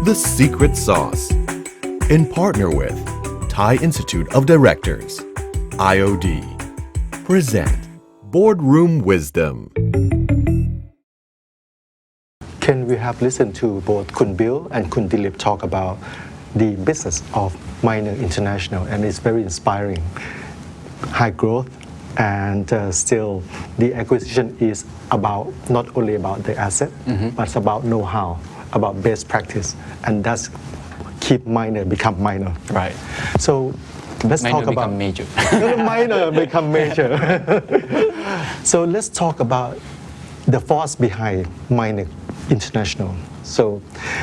The Secret Sauce in partner with Thai Institute of Directors IOD present Boardroom Wisdom. Can we have listened to both Kun Bill and Kun Dilip talk about the business of Minor International, and it's very inspiring. High growth, and still the acquisition is about not only about the asset, but it's about know-how, about best practice, and that's keep minor become minor. Right. So let's Minor talk about become major. minor become major. So let's talk about the force behind Minor International. So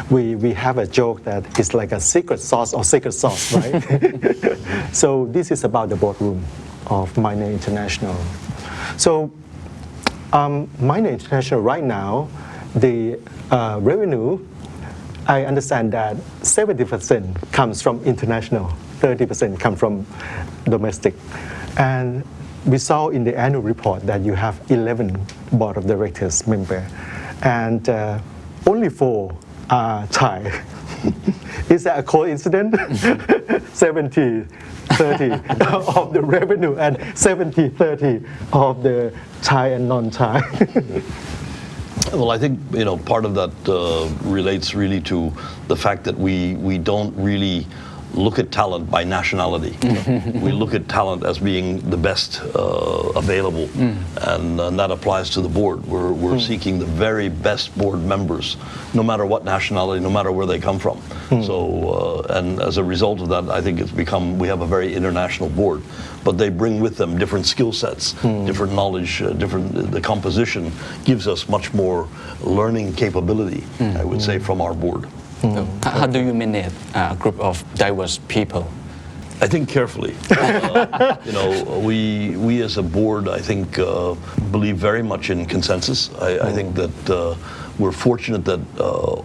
we have a joke that it's like a secret sauce or secret sauce, right? So this is about the boardroom of Minor International. So Minor International right now, the revenue, I understand that 70% comes from international, 30% come from domestic. And we saw in the annual report that you have 11 board of directors member, and only 4 are Thai. Is that a coincidence? 70-30 of the revenue and 70-30 of the Thai and non-Thai. Well, I think part of that relates really to the fact that we don't really look at talent by nationality. We look at talent as being the best available, and that applies to the board. We're seeking the very best board members, no matter what nationality, no matter where they come from. So, and as a result of that, I think we have a very international board, but they bring with them different skill sets, different knowledge, the composition gives us much more learning capability, I would say, from our board. So how do you manage a group of diverse people? I think carefully. We as a board, I think, believe very much in consensus. I think that we're fortunate that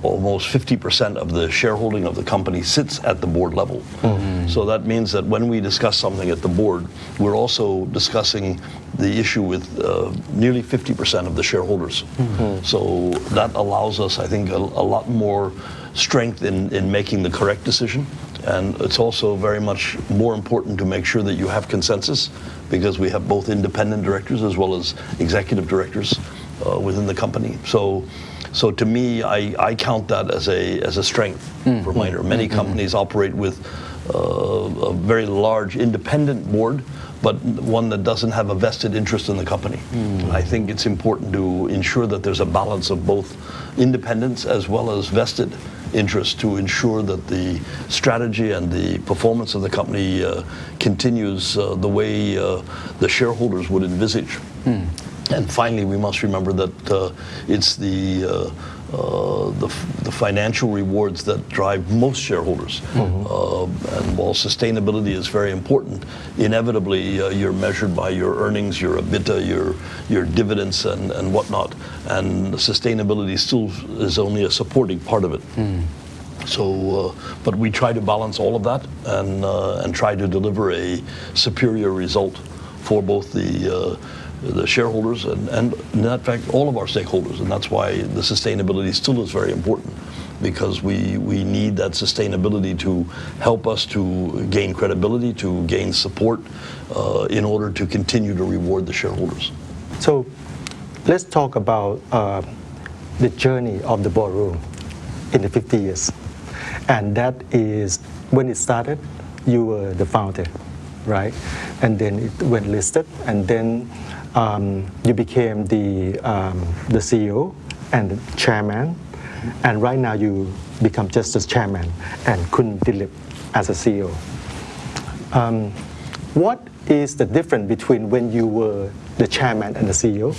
almost 50% of the shareholding of the company sits at the board level. So that means that when we discuss something at the board, we're also discussing the issue with nearly 50% of the shareholders. So that allows us, I think, a lot more strength in making the correct decision. And it's also very much more important to make sure that you have consensus, because we have both independent directors as well as executive directors within the company. So to me, I count that as a strength for Minor. Many companies operate with a very large independent board, but one that doesn't have a vested interest in the company. I think it's important to ensure that there's a balance of both independence as well as vested interest to ensure that the strategy and the performance of the company continues the way the shareholders would envisage. And finally, we must remember that it's the financial rewards that drive most shareholders. And while sustainability is very important, inevitably you're measured by your earnings, your EBITDA, your dividends, and whatnot. And sustainability still is only a supporting part of it. So, but we try to balance all of that and try to deliver a superior result for both the shareholders and in fact all of our stakeholders, and that's why the sustainability still is very important, because we need that sustainability to help us to gain credibility, to gain support in order to continue to reward the shareholders. So let's talk about the journey of the boardroom in the 50 years. And that is, when it started, you were the founder, right? And then it went listed, and then you became the CEO and the chairman, and right now you become just the chairman and Kun Dilip as a CEO. What is the difference between when you were the chairman and the CEO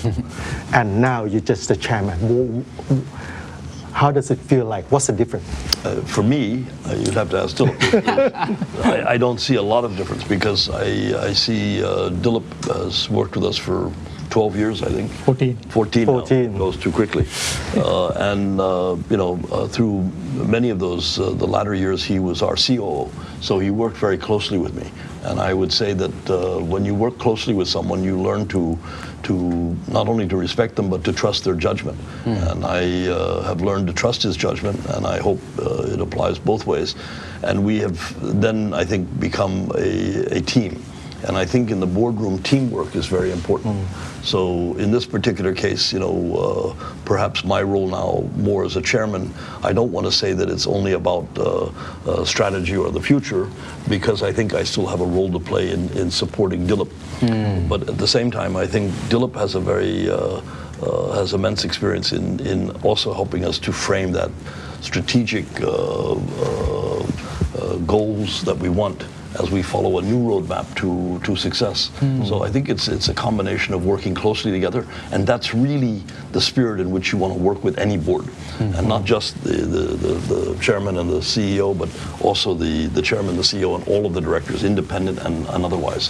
and now you're just the chairman? How does it feel like? What's the difference? For me, you'd have to ask Dilip. I don't see a lot of difference, because I see Dilip has worked with us for 12 years, I think. 14 now. Goes too quickly. Through many of those, the latter years, he was our COO. So he worked very closely with me. And I would say that when you work closely with someone, you learn to not only to respect them, but to trust their judgment. And I have learned to trust his judgment, and I hope it applies both ways. And we have then, I think, become a team. And I think in the boardroom, teamwork is very important. So in this particular case, perhaps my role now more as a chairman, I don't want to say that it's only about strategy or the future, because I think I still have a role to play in supporting Dilip. But at the same time, I think Dilip has has immense experience in also helping us to frame that strategic goals that we want as we follow a new roadmap to success. So I think it's a combination of working closely together, and that's really the spirit in which you want to work with any board, and not just the chairman and the CEO, but also the chairman, the CEO, and all of the directors, independent and otherwise.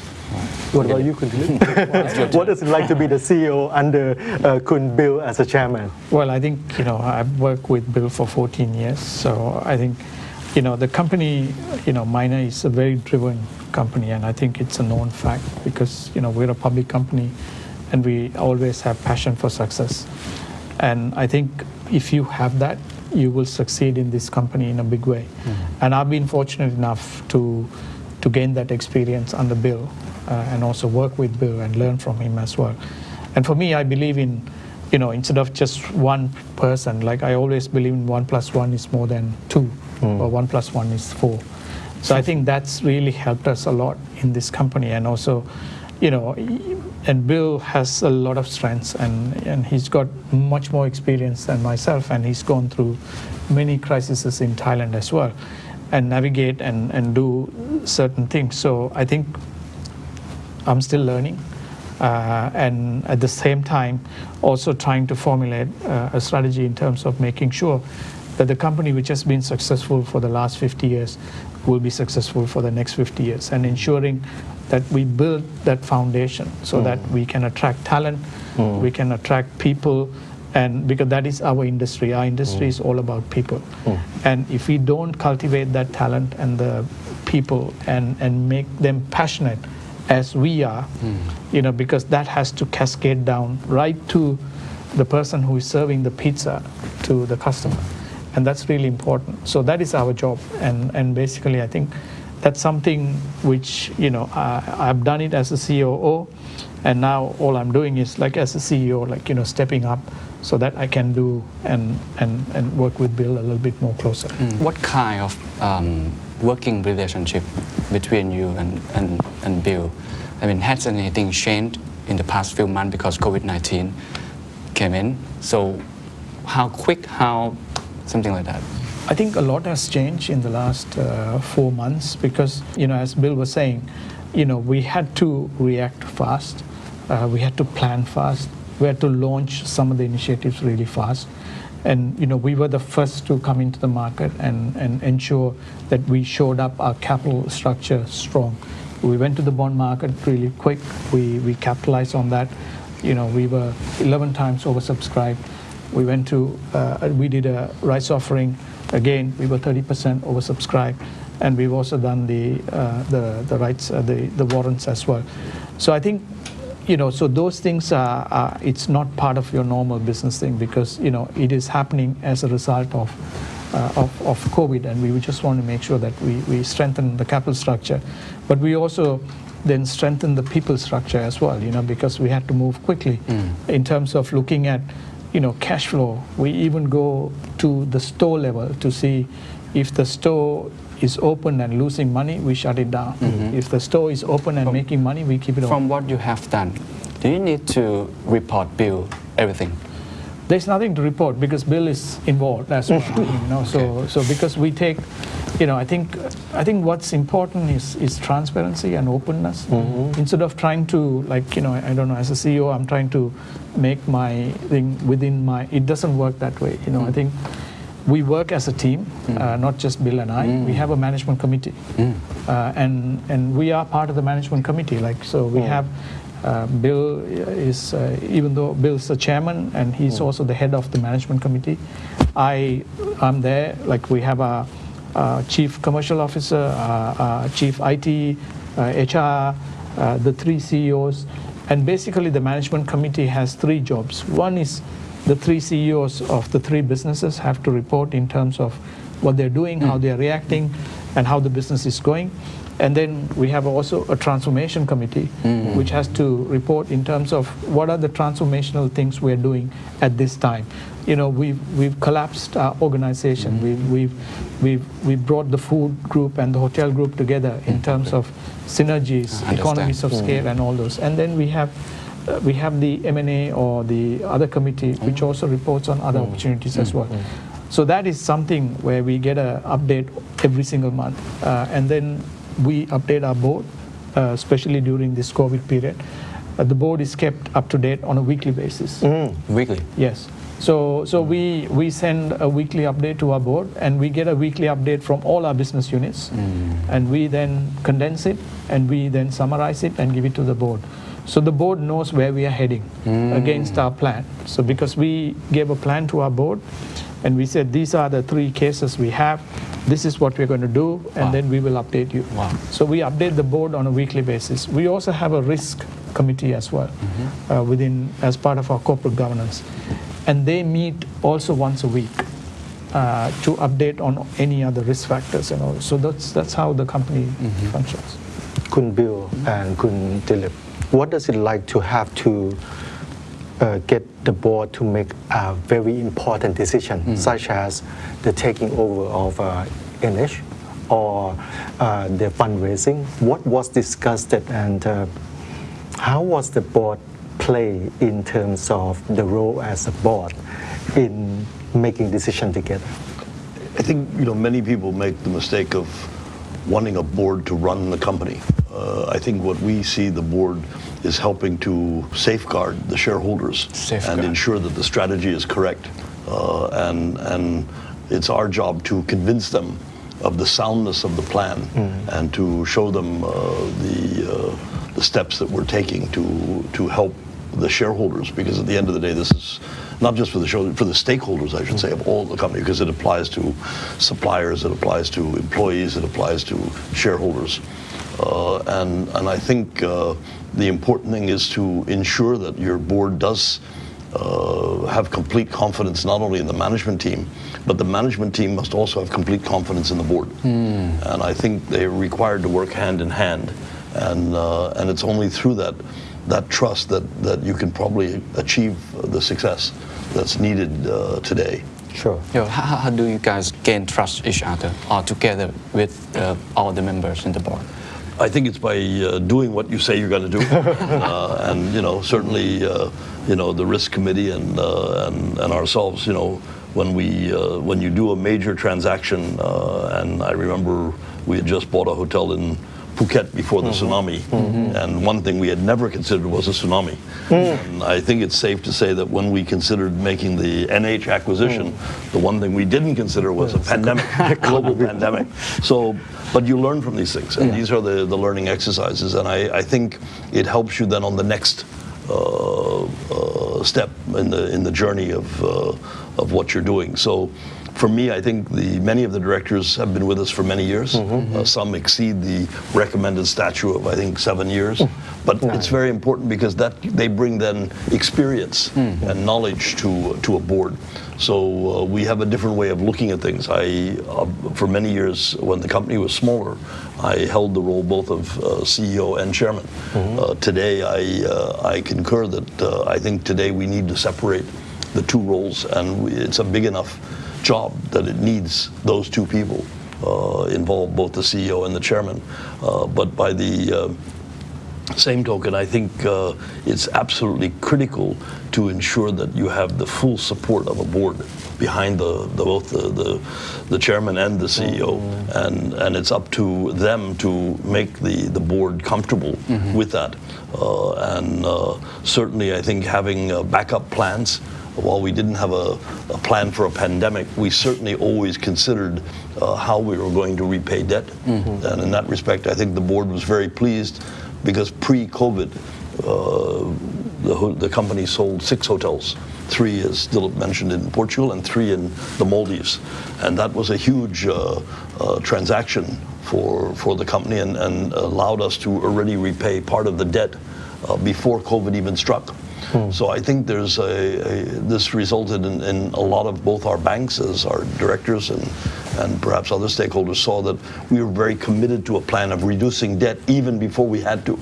What about you, Kun Dilip? What does it like to be the CEO under Kun Bill as a chairman? Well, I think, I've worked with Bill for 14 years, so I think the company, Miner is a very driven company, and I think it's a known fact because, we're a public company and we always have passion for success. And I think if you have that, you will succeed in this company in a big way. And I've been fortunate enough to gain that experience under Bill and also work with Bill and learn from him as well. And for me, I believe in, instead of just one person, like I always believe in 1 + 1 is more than 2. Or 1 + 1 is 4. So I think that's really helped us a lot in this company. And also, and Bill has a lot of strengths, and he's got much more experience than myself, and he's gone through many crises in Thailand as well, and navigate and do certain things. So I think I'm still learning. And at the same time, also trying to formulate a strategy in terms of making sure that the company which has been successful for the last 50 years will be successful for the next 50 years, and ensuring that we build that foundation so that we can attract talent, we can attract people, and because that is our industry. Our industry is all about people. And if we don't cultivate that talent and the people and make them passionate as we are, because that has to cascade down right to the person who is serving the pizza to the customer. And that's really important. So that is our job. And basically, I think that's something which, I've done it as a COO. And now all I'm doing is like as a CEO, stepping up so that I can do and work with Bill a little bit more closer. What kind of working relationship between you and Bill? I mean, has anything changed in the past few months because COVID-19 came in? So how quick, something like that? I think a lot has changed in the last 4 months because, as Bill was saying, we had to react fast. We had to plan fast. We had to launch some of the initiatives really fast. And, we were the first to come into the market and ensure that we showed up our capital structure strong. We went to the bond market really quick. We capitalized on that. We were 11 times oversubscribed. We did a rights offering. Again, we were 30% oversubscribed, and we've also done the rights, the warrants as well. So I think, so those things it's not part of your normal business thing because it is happening as a result of COVID, and we just want to make sure that we strengthen the capital structure, but we also then strengthen the people structure as well. Because we had to move quickly in terms of looking at cash flow. We even go to the store level to see if the store is open and losing money, we shut it down. If the store is open and making money, we keep it open. From what you have done, do you need to report Bill everything? There's nothing to report because Bill is involved as well. So because we take, I think what's important is transparency and openness. Instead of trying to I don't know, as a CEO, I'm trying to make my thing within it doesn't work that way. I think we work as a team, not just Bill and I. We have a management committee, and we are part of the management committee. So we have. Bill is, even though Bill's the chairman and he's also the head of the management committee, I'm there. We have a chief commercial officer, chief IT, HR, the 3 CEOs, and basically the management committee has 3 jobs. One is the 3 CEOs of the 3 businesses have to report in terms of what they're doing, how they're reacting, and how the business is going. And then we have also a transformation committee, which has to report in terms of what are the transformational things we're doing at this time. You know, we've collapsed our organization. We've brought the food group and the hotel group together in terms of synergies, economies of scale, and all those. And then we have the M&A or the other committee, which also reports on other opportunities as well. So that is something where we get an update every single month, and then we update our board, especially during this COVID period. The board is kept up to date on a weekly basis. Weekly? Yes. So we send a weekly update to our board, and we get a weekly update from all our business units, and we then condense it, and we then summarize it and give it to the board. So the board knows where we are heading against our plan. So because we gave a plan to our board, and we said these are the 3 cases we have, this is what we're going to do, and then we will update you. So we update the board on a weekly basis. We also have a risk committee as well as part of our corporate governance, and they meet also once a week to update on any other risk factors and all. So that's how the company functions. Kun Bill and Kun Dilip, what does it like to have to get the board to make a very important decision, such as the taking over of NH or the fundraising? What was discussed, and how was the board play in terms of the role as a board in making decisions together? I think many people make the mistake of wanting a board to run the company. I think what we see the board is helping to safeguard the shareholders and ensure that the strategy is correct. And it's our job to convince them of the soundness of the plan and to show them the steps that we're taking to help the shareholders, because at the end of the day, this is not just for the shareholders, for the stakeholders, I should say, of all the company, because it applies to suppliers, it applies to employees, it applies to shareholders. And I think the important thing is to ensure that your board does have complete confidence not only in the management team, but the management team must also have complete confidence in the board. And I think they're required to work hand in hand. And it's only through that trust that you can probably achieve the success that's needed today. Sure. How do you guys gain trust each other or together with all the members in the board? I think it's by doing what you say you're going to do, and certainly the risk committee and ourselves. When you do a major transaction, and I remember we had just bought a hotel in Phuket before the tsunami, and one thing we had never considered was a tsunami. And I think it's safe to say that when we considered making the NH acquisition, the one thing we didn't consider was a pandemic, global pandemic. So, but you learn from these things, and these are the learning exercises, and I think it helps you then on the next step in the journey of what you're doing. So, for me, I think many of the directors have been with us for many years. Some exceed the recommended statute of, I think, 7 years. But it's very important because they bring then experience and knowledge to a board. So we have a different way of looking at things. For many years, when the company was smaller, I held the role both of CEO and chairman. Today, I concur that I think today we need to separate the 2 roles, and it's a big enough job that it needs those 2 people involved, both the CEO and the chairman. But by the same token, I think it's absolutely critical to ensure that you have the full support of a board behind both the chairman and the CEO, and it's up to them to make the board comfortable with that. And certainly, I think having backup plans. While we didn't have a plan for a pandemic, we certainly always considered how we were going to repay debt. And in that respect, I think the board was very pleased because pre-COVID, the company sold 6 hotels. 3, as Dilip mentioned, in Portugal and 3 in the Maldives. And that was a huge transaction for the company and allowed us to already repay part of the debt before COVID even struck. So I think there's this resulted in a lot of both our banks as our directors and perhaps other stakeholders saw that we were very committed to a plan of reducing debt even before we had to.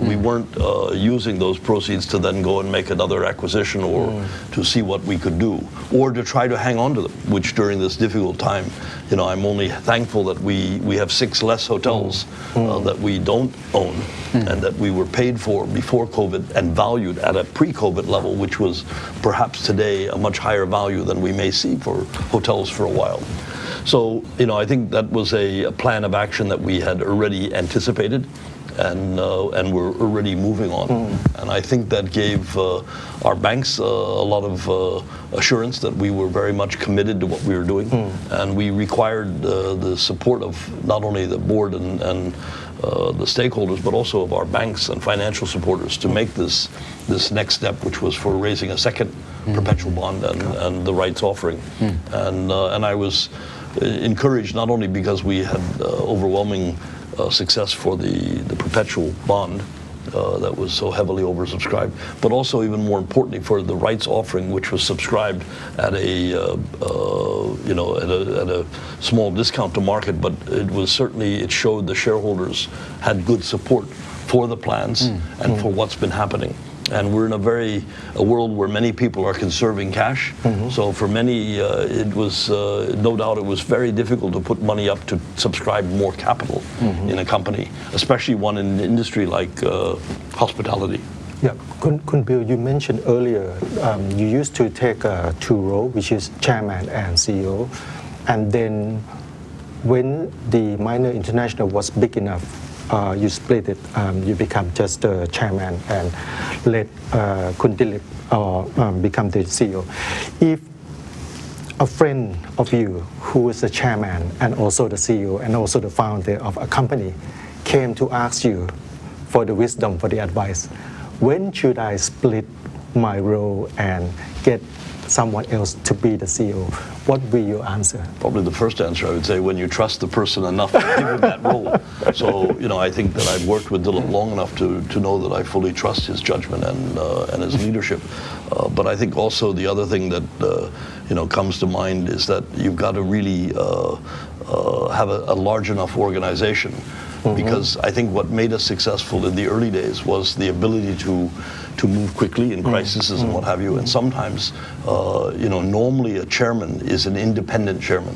We weren't using those proceeds to then go and make another acquisition or to see what we could do or to try to hang on to them, which during this difficult time, I'm only thankful that we have 6 less hotels that we don't own and that we were paid for before COVID and valued at a pre-COVID level, which was perhaps today a much higher value than we may see for hotels for a while. So, I think that was a plan of action that we had already anticipated and we're already moving on. And I think that gave our banks a lot of assurance that we were very much committed to what we were doing. And we required the support of not only the board and the stakeholders, but also of our banks and financial supporters to make this next step, which was for raising a second perpetual bond and the rights offering. And I was encouraged not only because we had overwhelming success for the perpetual bond that was so heavily oversubscribed, but also even more importantly for the rights offering, which was subscribed at a small discount to market, but it showed the shareholders had good support for the plans and for what's been happening. And we're in a world where many people are conserving cash. So for many, it was no doubt it was very difficult to put money up to subscribe more capital in a company, especially one in an industry like hospitality. Yeah, Kun Bill, you mentioned earlier you used to take 2 roles, which is chairman and CEO, and then when the Minor International was big enough, you split it. You become just the chairman and let Kun Dilip become the CEO. If a friend of you who is the chairman and also the CEO and also the founder of a company came to ask you for the wisdom, for the advice, when should I split my role and get someone else to be the CEO? What will you answer? Probably the first answer, I would say, when you trust the person enough to give him that role. So, I think that I've worked with Dilip long enough to know that I fully trust his judgment and his leadership. But I think also the other thing that, comes to mind is that you've got to really have a large enough organization. Because I think what made us successful in the early days was the ability to move quickly in crises and what have you. And sometimes, normally a chairman is an independent chairman.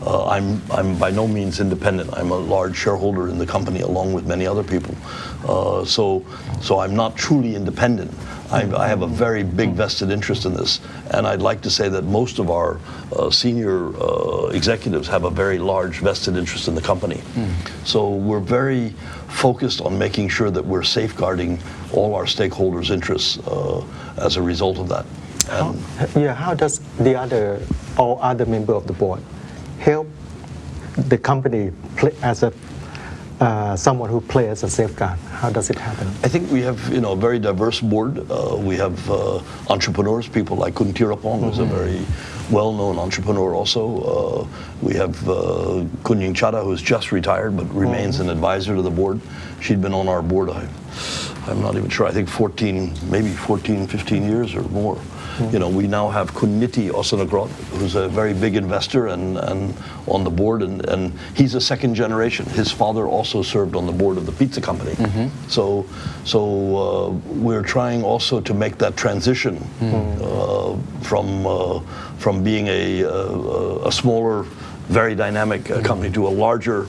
I'm by no means independent. I'm a large shareholder in the company along with many other people. So I'm not truly independent. I have a very big vested interest in this, and I'd like to say that most of our senior executives have a very large vested interest in the company. So we're very focused on making sure that we're safeguarding all our stakeholders' interests as a result of that. How does all other members of the board help the company play as someone who plays as a safeguard? How does it happen? I think we have a very diverse board. We have entrepreneurs, people like Kun Tirapong, who's a very well-known entrepreneur also. We have Kun Ying Chada, who's just retired but remains an advisor to the board. She'd been on our board, I'm not even sure, I think 15 years or more. We now have Kun Niti Osanagrot, who's a very big investor and on the board, and he's a second generation. His father also served on the board of the pizza company. So we're trying also to make that transition from being a smaller, very dynamic company to a larger,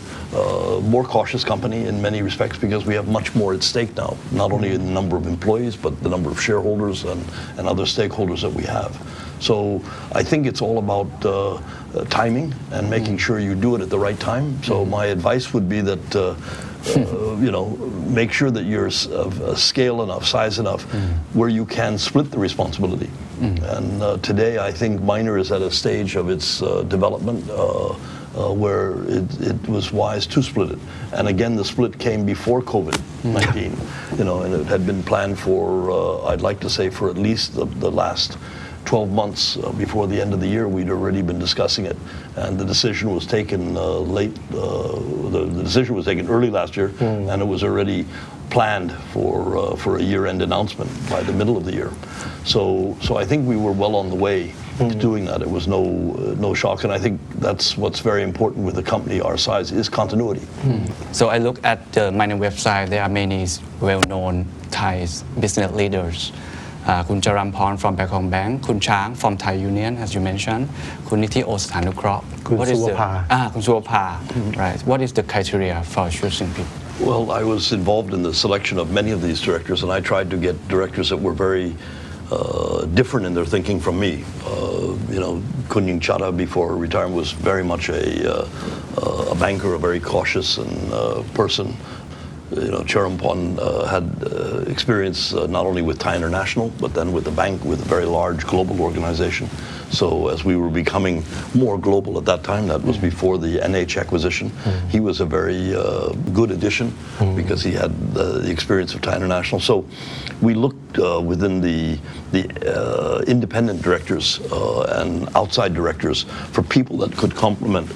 more cautious company in many respects, because we have much more at stake now, not only in the number of employees, but the number of shareholders and other stakeholders that we have. So I think it's all about timing and making sure you do it at the right time. So my advice would be that make sure that you're of scale enough, size enough, where you can split the responsibility. And today, I think Minor is at a stage of its development where it was wise to split it. And again, the split came before COVID-19, and it had been planned for, I'd like to say, for at least the last 12 months before the end of the year, we'd already been discussing it, and the decision was taken the decision was taken early last year, and it was already planned for a year-end announcement by the middle of the year. So I think we were well on the way to doing that. It was no shock, and I think that's what's very important with a company our size is continuity. So I look at the Miner website. There are many well-known Thai business leaders. Kun Charampon from Bangkok Bank, Kun Chang from Thai Union, as you mentioned, Kun Nithi O Sathanukroh. Kun Suwapha. Right. What is the criteria for choosing people? Well, I was involved in the selection of many of these directors, and I tried to get directors that were very different in their thinking from me. Kun Ying Chada before retirement was very much a banker, a very cautious person. Charampon had experience not only with Thai International, but then with the bank, with a very large global organization. So as we were becoming more global at that time, that was before the NH acquisition, he was a very good addition because he had the experience of Thai International. So we looked within the independent directors and outside directors for people that could complement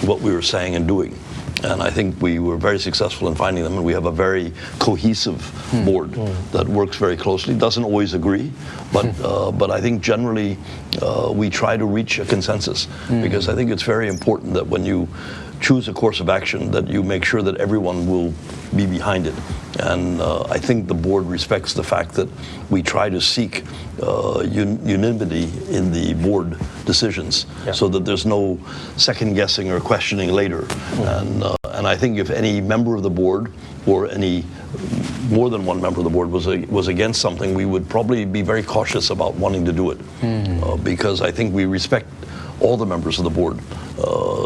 what we were saying and doing. And I think we were very successful in finding them, and we have a very cohesive board that works very closely. Doesn't always agree, but I think generally we try to reach a consensus because I think it's very important that when you choose a course of action that you make sure that everyone will be behind it. And I think the board respects the fact that we try to seek unanimity in the board decisions so that there's no second guessing or questioning later. And I think if any member of the board or any more than one member of the board was against something, we would probably be very cautious about wanting to do it because I think we respect all the members of the board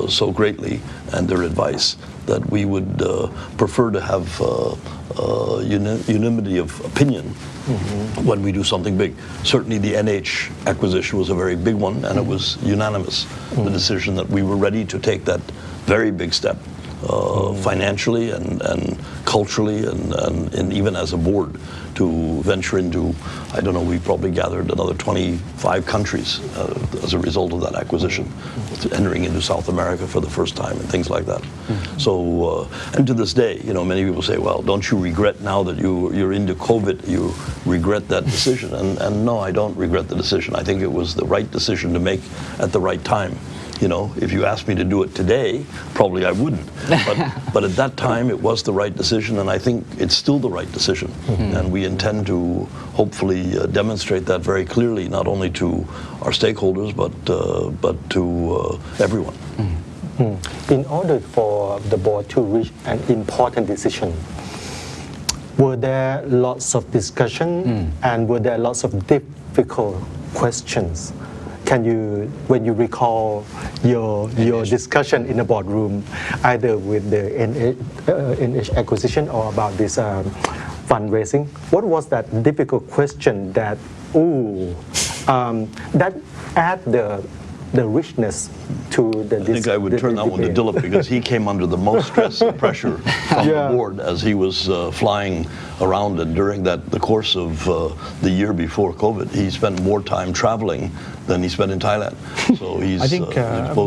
so greatly and their advice that we would prefer to have unanimity of opinion when we do something big. Certainly the NH acquisition was a very big one, and it was unanimous, the decision that we were ready to take that very big step financially and culturally and even as a board to venture into, I don't know, we probably gathered another 25 countries as a result of that acquisition, entering into South America for the first time and things like that. So, and to this day, many people say, well, don't you regret now that you're into COVID, you regret that decision? And no, I don't regret the decision. I think it was the right decision to make at the right time. If you asked me to do it today, probably I wouldn't. But at that time, it was the right decision, and I think it's still the right decision. And we intend to hopefully demonstrate that very clearly, not only to our stakeholders, but to everyone. In order for the board to reach an important decision, were there lots of discussion and were there lots of difficult questions? Can you, when you recall your discussion in the boardroom, either with the NH acquisition or about this fundraising, what was that difficult question that that add the richness to the? I think I would turn that one to Dilip because he came under the most stress and pressure from the board as he was flying around, and during the course of the year before COVID, he spent more time traveling than he spent in Thailand. So he's I think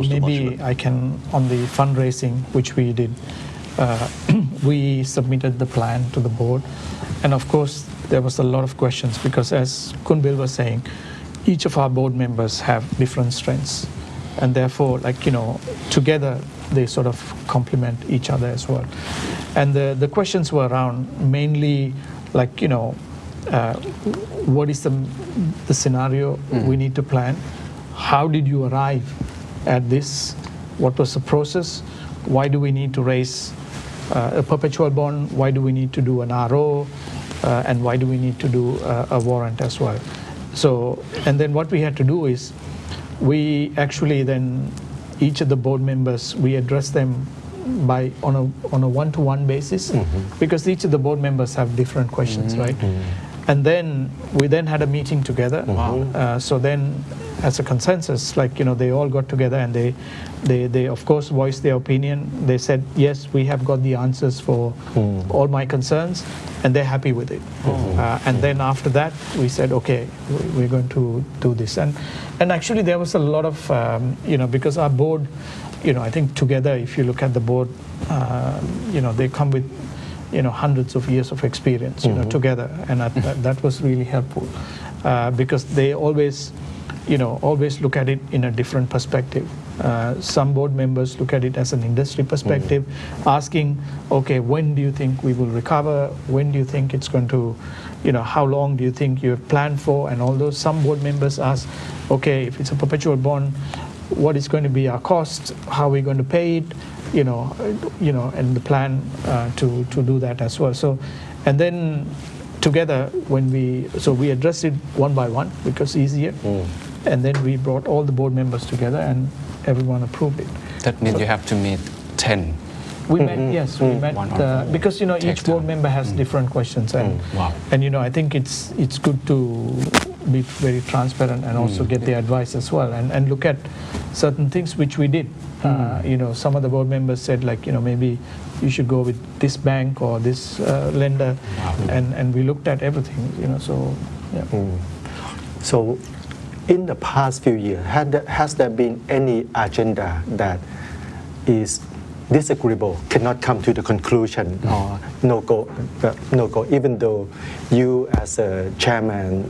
maybe I can, on the fundraising, which we did, we submitted the plan to the board, and of course there was a lot of questions because, as Kun Bill was saying, each of our board members have different strengths, and therefore, together they sort of complement each other as well. And the questions were around mainly what is the scenario we need to plan? How did you arrive at this? What was the process? Why do we need to raise a perpetual bond? Why do we need to do an RO? And why do we need to do a warrant as well? So, and then what we had to do is we actually then, each of the board members, we address them on a one-to-one basis because each of the board members have different questions, right? And then we had a meeting together. So then as a consensus, like, they all got together and they of course voiced their opinion. They said, yes, we have got the answers for all my concerns, and they're happy with it. And then after that, we said, okay, we're going to do this. And actually, there was a lot of, because our board, I think together, if you look at the board, they come with, hundreds of years of experience, together. And that was really helpful because they always look at it in a different perspective. Some board members look at it as an industry perspective, asking, okay, when do you think we will recover? When do you think it's going to, how long do you think you have planned for? And all those. Some board members ask, okay, if it's a perpetual bond, what is going to be our cost? How are we going to pay it? And the plan to do that as well. So, and then together we addressed it one by one because easier. And then we brought all the board members together and everyone approved it. That means you have to meet 10. We met, yes, we met because each board time. member has different questions, and Wow. and I think it's good to be very transparent and also get their advice as well, and look at certain things which we did. Some of the board members said, like, maybe you should go with this bank or this lender, and we looked at everything. So yeah. So, in the past few years, has there been any agenda that is disagreeable, cannot come to the conclusion, or no go, even though you as a chairman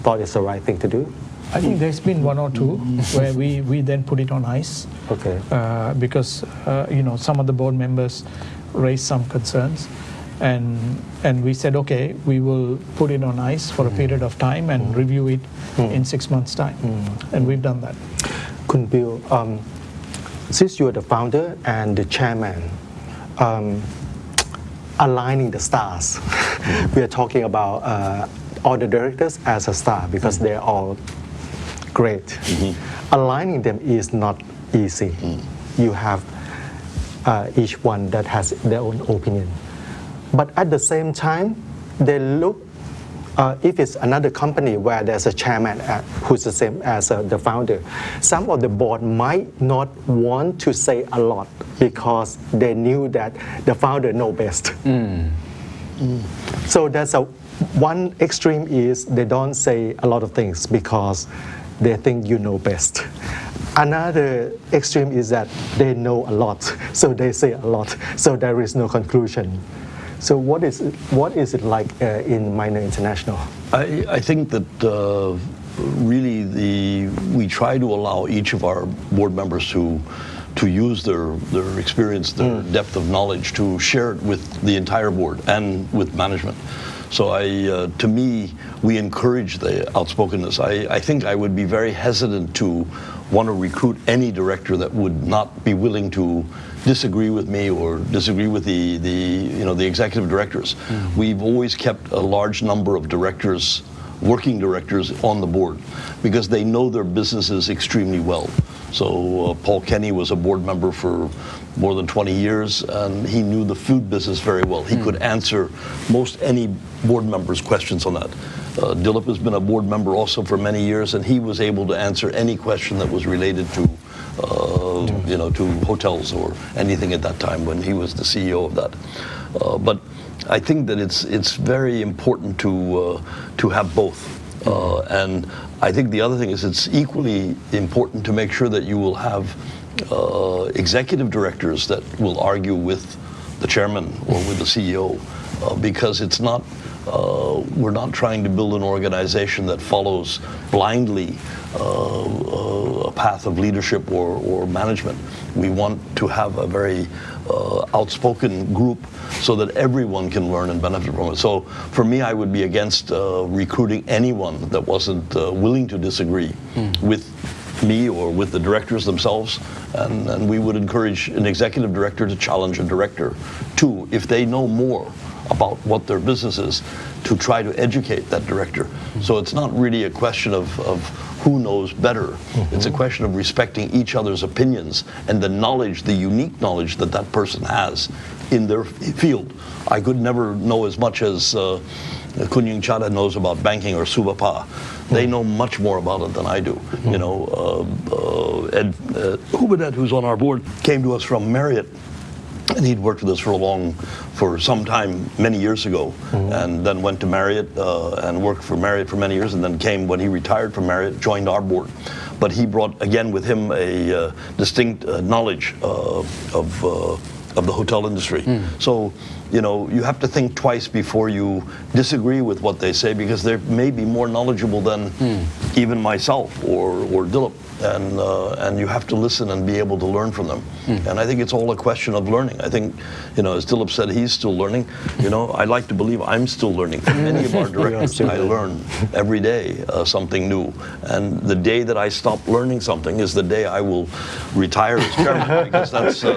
thought it's the right thing to do? I think there's been one or two where we then put it on ice. Okay. Because some of the board members raised some concerns, and we said, okay, we will put it on ice for a period of time and review it in 6 months' time, and we've done that. Kun Bill, since you are the founder and the chairman, aligning the stars, we are talking about all the directors as a star because they're all great. Aligning them is not easy. You have each one that has their own opinion. But at the same time, they look, if it's another company where there's a chairman who's the same as the founder, some of the board might not want to say a lot because they knew that the founder knows best. So that's one extreme is they don't say a lot of things because they think you know best. Another extreme is that they know a lot, so they say a lot, so there is no conclusion. So what is it like in Minor International? I think that really we try to allow each of our board members to use their experience, their depth of knowledge to share it with the entire board and with management. So to me, we encourage the outspokenness. I think I would be very hesitant to want to recruit any director that would not be willing to disagree with me or disagree with the executive directors. We've always kept a large number of directors, working directors, on the board because they know their businesses extremely well. So Paul Kenny was a board member for more than 20 years, and he knew the food business very well. He could answer most any board member's questions on that. Dilip has been a board member also for many years, and he was able to answer any question that was related to to hotels or anything at that time when he was the CEO of that. But I think that it's very important to have both. And I think the other thing is it's equally important to make sure that you will have executive directors that will argue with the chairman or with the CEO, because it's not. We're not trying to build an organization that follows blindly a path of leadership or management. We want to have a very outspoken group so that everyone can learn and benefit from it. So for me, I would be against recruiting anyone that wasn't willing to disagree with me or with the directors themselves, and we would encourage an executive director to challenge a director too, if they know more about what their business is, to try to educate that director. So it's not really a question of who knows better. It's a question of respecting each other's opinions and the knowledge, the unique knowledge that that person has in their field. I could never know as much as Kunying Chada knows about banking or Subapa. They know much more about it than I do. You know, Ed Hubert, who's on our board, came to us from Marriott. And he'd worked with us for some time, many years ago, and then went to Marriott and worked for Marriott for many years, and then came when he retired from Marriott, joined our board. But he brought again with him a distinct knowledge of the hotel industry. So, you know, you have to think twice before you disagree with what they say, because they may be more knowledgeable than even myself or Dilip. And you have to listen and be able to learn from them. And I think it's all a question of learning. I think, you know, as Dilip said, he's still learning. You know, I like to believe I'm still learning. From many of our directors, I learn every day something new. And the day that I stop learning something is the day I will retire as chairman, because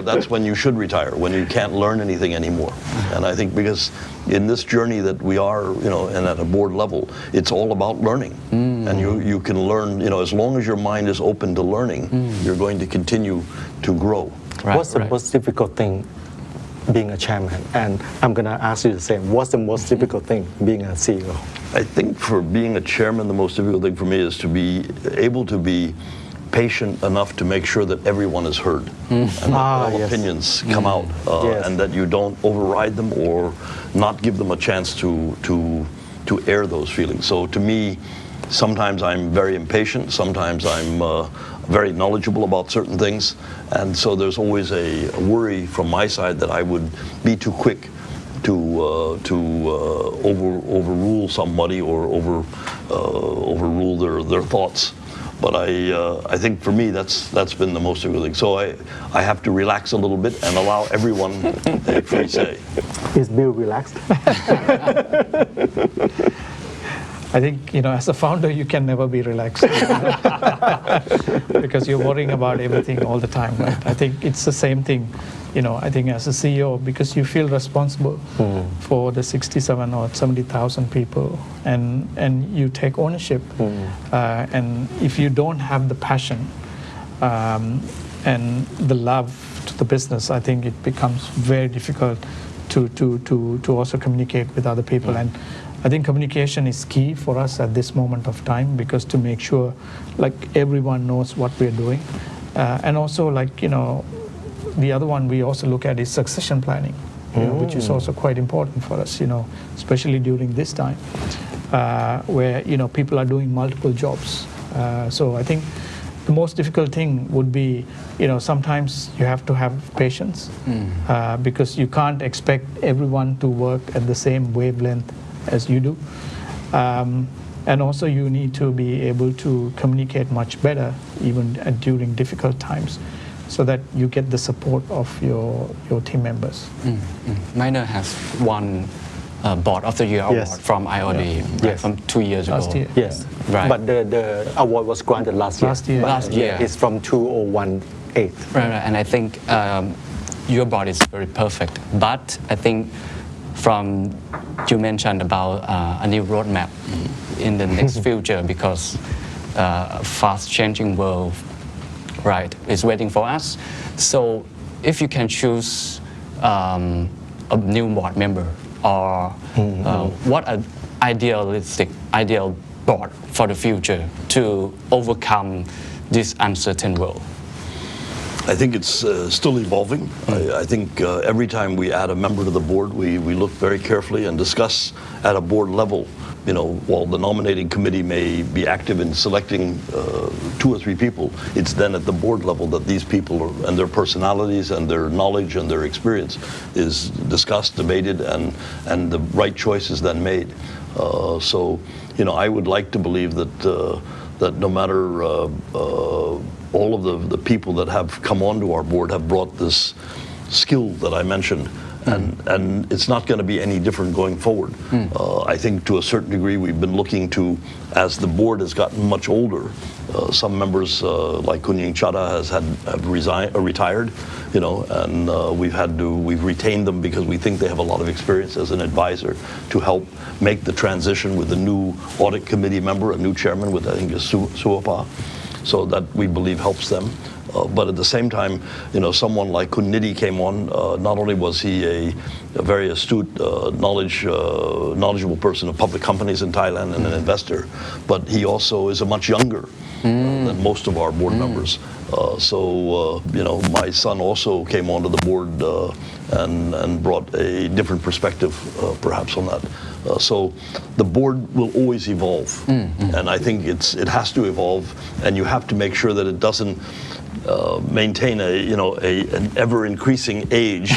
that's when you should retire, when you can't learn anything anymore. And I think because in this journey that we are, you know, and at a board level, it's all about learning. And you can learn, you know, as long as your mind is open to learning, you're going to continue to grow. Right, What's the most difficult thing being a chairman? And I'm going to ask you the same. What's the most difficult thing being a CEO? I think for being a chairman, the most difficult thing for me is to be able to be patient enough to make sure that everyone is heard and that all opinions come out and that you don't override them or not give them a chance to air those feelings. So to me, sometimes I'm very impatient, sometimes I'm very knowledgeable about certain things, and so there's always a worry from my side that I would be too quick to overrule somebody or overrule their thoughts. But I think for me that's been the most difficult thing. So I have to relax a little bit and allow everyone a free say. Is Bill relaxed? I think, you know, as a founder, you can never be relaxed because you're worrying about everything all the time, right? I think it's the same thing, you know, I think as a CEO, because you feel responsible for the 67 or 70,000 people, and you take ownership. And if you don't have the passion and the love to the business, I think it becomes very difficult to also communicate with other people. And I think communication is key for us at this moment of time, because to make sure like everyone knows what we're doing. And also, like, you know, the other one we also look at is succession planning, you know, which is also quite important for us, you know, especially during this time where, you know, people are doing multiple jobs. So I think the most difficult thing would be, you know, sometimes you have to have patience because you can't expect everyone to work at the same wavelength as you do. And also you need to be able to communicate much better even during difficult times, so that you get the support of your team members. Minor has won Board of the Year award from IOD from 2 years ago. Last year. Yes. Right. But the award was granted last year. Last year. It's from 2018. Right, and I think your board is very perfect. But I think from you mentioned about a new roadmap in the next future, because fast-changing world, right, is waiting for us. So if you can choose a new board member, or what an ideal board for the future to overcome this uncertain world? I think it's still evolving. I think every time we add a member to the board, we look very carefully and discuss at a board level. You know, while the nominating committee may be active in selecting 2 or 3 people, it's then at the board level that these people and their personalities and their knowledge and their experience is discussed, debated, and the right choice is then made. So, you know, I would like to believe that no matter all of the people that have come onto our board have brought this skill that I mentioned. And it's not going to be any different going forward. I think to a certain degree we've been looking to, as the board has gotten much older, some members like Kunying Chada have retired, you know, and we've retained them because we think they have a lot of experience as an advisor to help make the transition with a new audit committee member, a new chairman with, I think, is Suapa, so that we believe helps them. But at the same time, someone like Kun Nidhi came on. Not only was he a very astute, knowledgeable person of public companies in Thailand and an investor, but he also is a much younger than most of our board members. My son also came onto the board and brought a different perspective, perhaps on that. So the board will always evolve, and I think it has to evolve, and you have to make sure that it doesn't maintain an ever increasing age,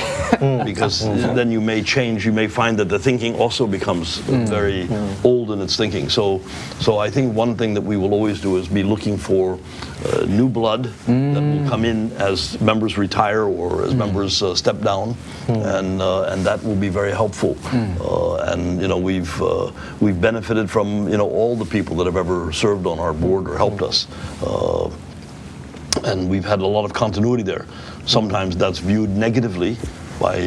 because then you may change. You may find that the thinking also becomes very old in its thinking. So I think one thing that we will always do is be looking for new blood that will come in as members retire or as members step down, and that will be very helpful. And we've benefited from all the people that have ever served on our board or helped us. And we've had a lot of continuity there. Sometimes that's viewed negatively by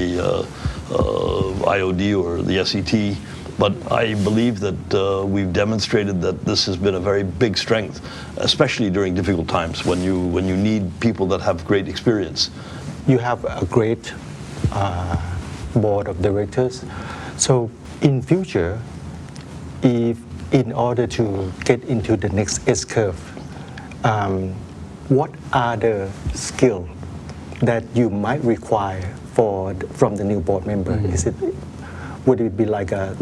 IOD or the SET, but I believe that we've demonstrated that this has been a very big strength, especially during difficult times when you need people that have great experience. You have a great board of directors. So in future, if in order to get into the next S-curve, what are the skills that you might require from the new board member? Would it be like a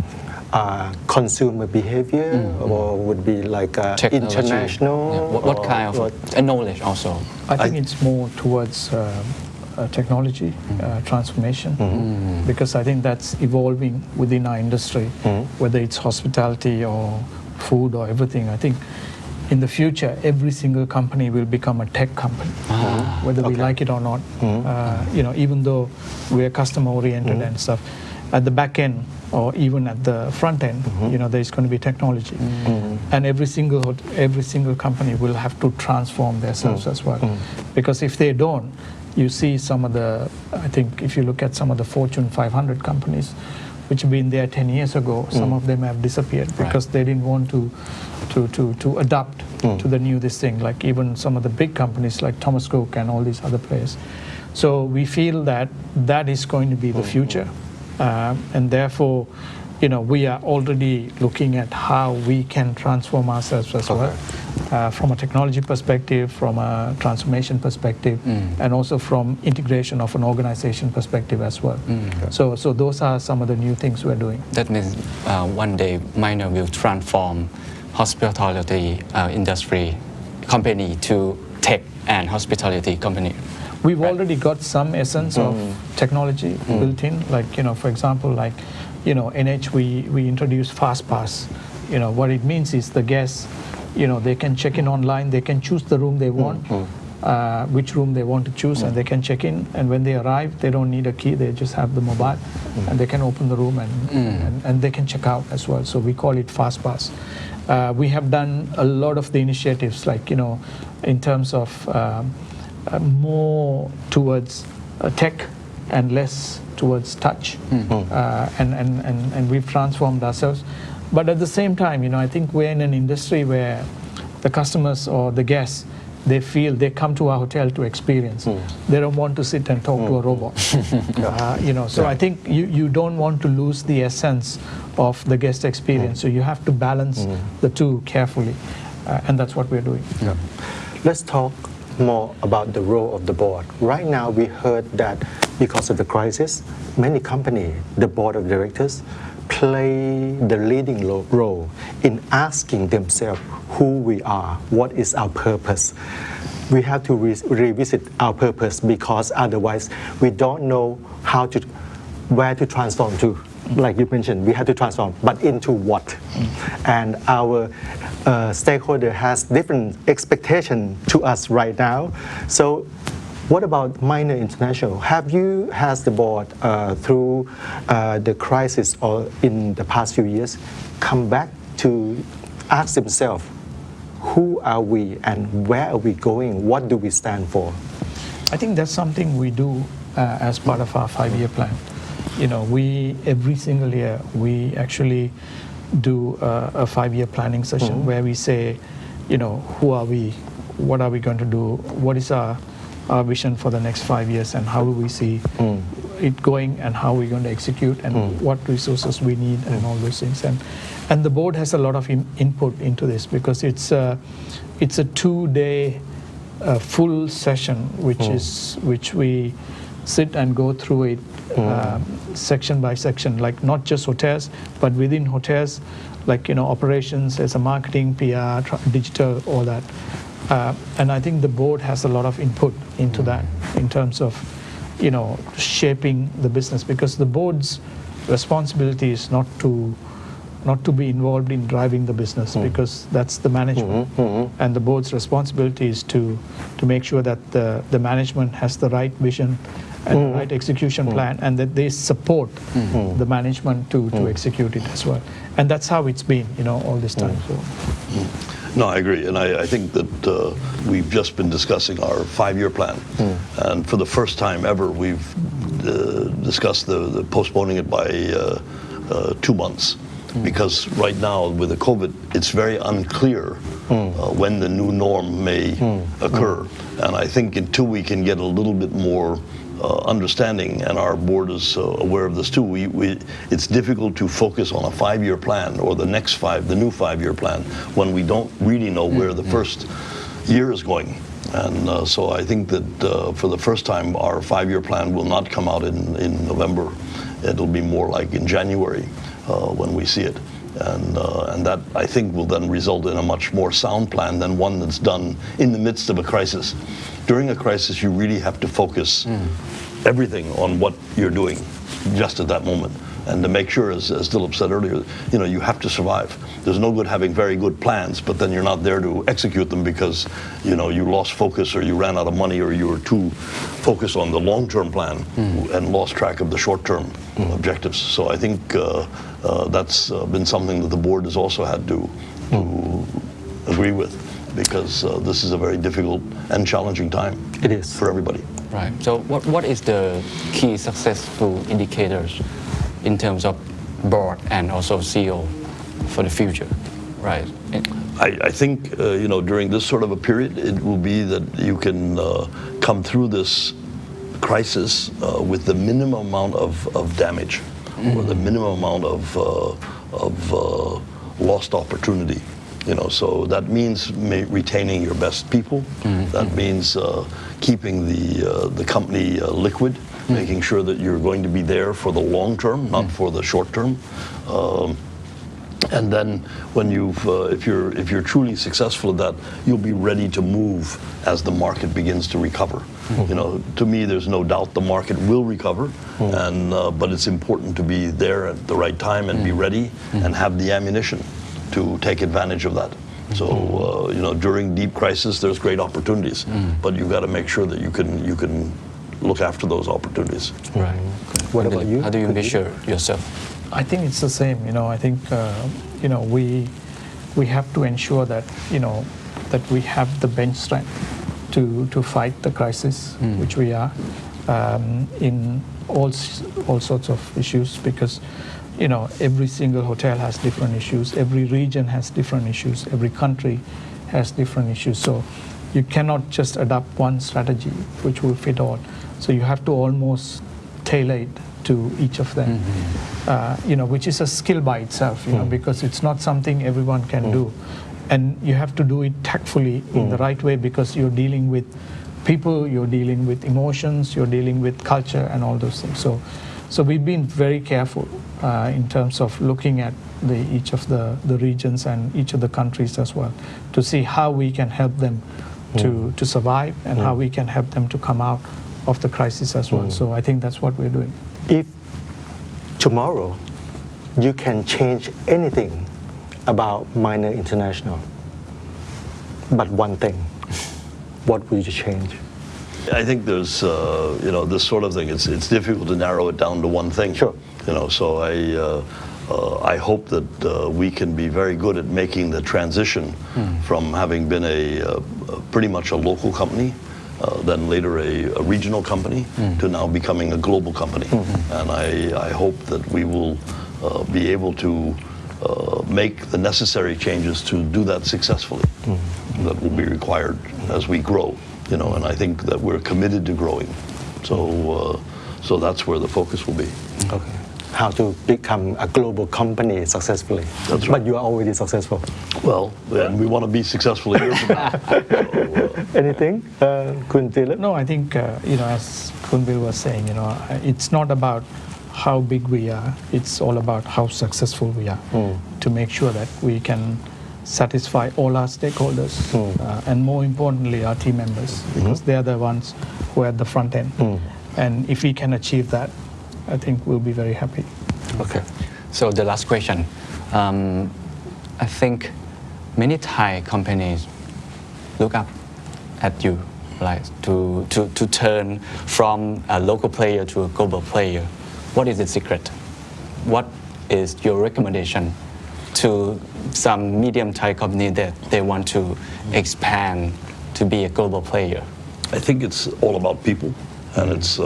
consumer behavior, or would be like a international? Yeah. What kind of knowledge also? I think it's more towards technology transformation, because I think that's evolving within our industry, whether it's hospitality or food or everything. I think in the future, every single company will become a tech company, whether we like it or not. Even though we're customer oriented and stuff, at the back end or even at the front end, there's going to be technology, and every single company will have to transform themselves as well. Because if they don't, you see I think if you look at some of the Fortune 500 companies, which have been there 10 years ago, some of them have disappeared because they didn't want to adapt to the new thing, like even some of the big companies like Thomas Cook and all these other players. So we feel that is going to be the future, and therefore we are already looking at how we can transform ourselves as well, from a technology perspective, from a transformation perspective, and also from integration of an organization perspective as well. So those are some of the new things we're doing. That means one day Minor will transform hospitality industry company to tech and hospitality company. We've already got some essence of technology built in, like for example, like NH we introduced Fast Pass. What it means is the guests, they can check in online, they can choose the room they want, which room they want to choose, and they can check in, and when they arrive they don't need a key, they just have the mobile, and they can open the room and they can check out as well. So we call it Fast Pass. We have done a lot of the initiatives, like in terms of more towards tech and less towards touch, and we've transformed ourselves. But at the same time, I think we're in an industry where the customers or the guests, they feel they come to our hotel to experience. They don't want to sit and talk to a robot. So I think you don't want to lose the essence of the guest experience. So you have to balance the two carefully, and that's what we're doing. Let's talk more about the role of the board. Right now, we heard that because of the crisis, many companies, the board of directors, play the leading role in asking themselves who we are, what is our purpose. We have to revisit our purpose, because otherwise we don't know where to transform to. Like you mentioned, we have to transform, but into what? And our stakeholder has different expectation to us right now. So what about Minor International? Has the board through the crisis or in the past few years come back to ask themselves, who are we and where are we going? What do we stand for? I think that's something we do as part of our 5-year plan. We every single year we actually do a 5-year planning session where we say, who are we, what are we going to do, what is our our vision for the next 5 years and how do we see it going and how we're going to execute and what resources we need and all those things. And the board has a lot of input into this because it's a 2-day full session which we sit and go through it section by section, like not just hotels, but within hotels, like operations, as a marketing, PR, digital, all that. And I think the board has a lot of input into that in terms of shaping the business, because the board's responsibility is not to be involved in driving the business, because that's the management, and the board's responsibility is to make sure that the management has the right vision and the right execution plan, and that they support the management to execute it as well. And that's how it's been all this time. So. No, I agree, and I think that we've just been discussing our 5-year plan, and for the first time ever, we've discussed the postponing it by 2 months, because right now with the COVID, it's very unclear when the new norm may occur, and I think until we can get a little bit more understanding, and our board is aware of this too, it's difficult to focus on a 5-year plan or the new 5-year plan when we don't really know where the first year is going. And so I think that for the first time, our 5-year plan will not come out in November. It'll be more like in January when we see it. And that, I think, will then result in a much more sound plan than one that's done in the midst of a crisis. During a crisis, you really have to focus everything on what you're doing just at that moment. And to make sure, as Dilip said earlier, you have to survive. There's no good having very good plans, but then you're not there to execute them because, you lost focus, or you ran out of money, or you were too focused on the long-term plan and lost track of the short-term objectives. So I think that's been something that the board has also had to agree with, because this is a very difficult and challenging time. It is. For everybody. Right. So what is the key successful indicators in terms of board and also CEO for the future, right? I think, during this sort of a period, it will be that you can come through this crisis with the minimum amount of damage, or the minimum amount of lost opportunity. So that means retaining your best people. That means keeping the company liquid, making sure that you're going to be there for the long term, not for the short term. And then when if you're truly successful at that, you'll be ready to move as the market begins to recover. To me, there's no doubt the market will recover, but it's important to be there at the right time and be ready and have the ammunition to take advantage of that. So during deep crisis, there's great opportunities, but you've got to make sure that you can look after those opportunities. Right. What about you? How do you measure yourself? I think it's the same. I think we have to ensure that that we have the bench strength to fight the crisis, which we are in all sorts of issues, because every single hotel has different issues, every region has different issues, every country has different issues. So you cannot just adopt one strategy which will fit all. So you have to almost tailor it to each of them, which is a skill by itself, because it's not something everyone can do. And you have to do it tactfully in the right way, because you're dealing with people, you're dealing with emotions, you're dealing with culture and all those things. So we've been very careful in terms of looking at each of the regions and each of the countries as well, to see how we can help them to survive and how we can help them to come out of the crisis as well. So I think that's what we're doing. If tomorrow you can change anything about Minor International, but one thing, what would you change? I think there's, this sort of thing. It's difficult to narrow it down to one thing. Sure. So I hope that we can be very good at making the transition from having been pretty much a local company, then later a regional company, to now becoming a global company. And I hope that we will be able to make the necessary changes to do that successfully. That will be required as we grow. and I think that we're committed to growing. So that's where the focus will be. Okay. How to become a global company successfully. That's right. But you are already successful. Well, and we want to be successful here. Anything, Kun Tila? No, I think, as Kun Bill was saying, it's not about how big we are, it's all about how successful we are to make sure that we can satisfy all our stakeholders and more importantly our team members because they are the ones who are at the front end. And if we can achieve that, I think we'll be very happy. Okay. So the last question. I think many Thai companies look up at you, like to turn from a local player to a global player. What is the secret? What is your recommendation to some medium Thai company that they want to expand to be a global player? I think it's all about people, and it's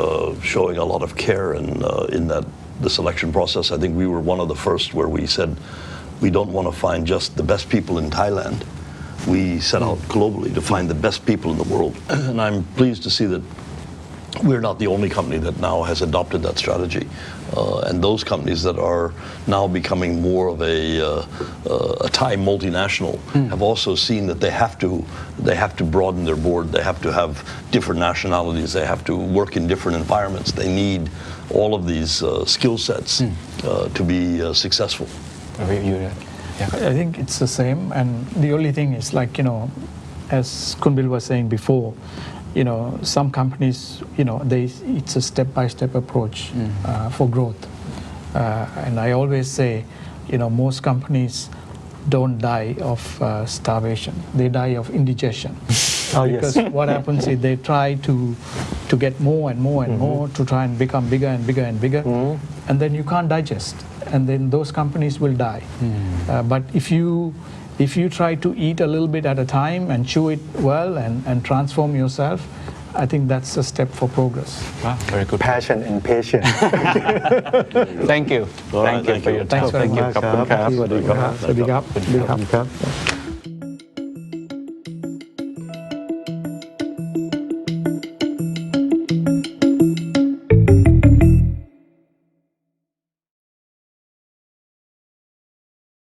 showing a lot of care in the selection process. I think we were one of the first where we said we don't want to find just the best people in Thailand. We set out globally to find the best people in the world, and I'm pleased to see that we're not the only company that now has adopted that strategy. And those companies that are now becoming more of a Thai multinational have also seen that they have to broaden their board. They have to have different nationalities. They have to work in different environments. They need all of these skill sets to be successful. I think it's the same, and the only thing is as Kun Bill was saying before, some companies, it's a step-by-step approach for growth. And I always say, most companies don't die of starvation. They die of indigestion. Because what happens is they try to get more and more and more to try and become bigger and bigger and bigger. And then you can't digest. And then those companies will die. But if you try to eat a little bit at a time and chew it well and transform yourself, I think that's a step for progress. Wow, very good. Passion and patience. Thank you. All right, Thank you for your time. Thanks very much. ขอบคุณครับ สวัสดีครับ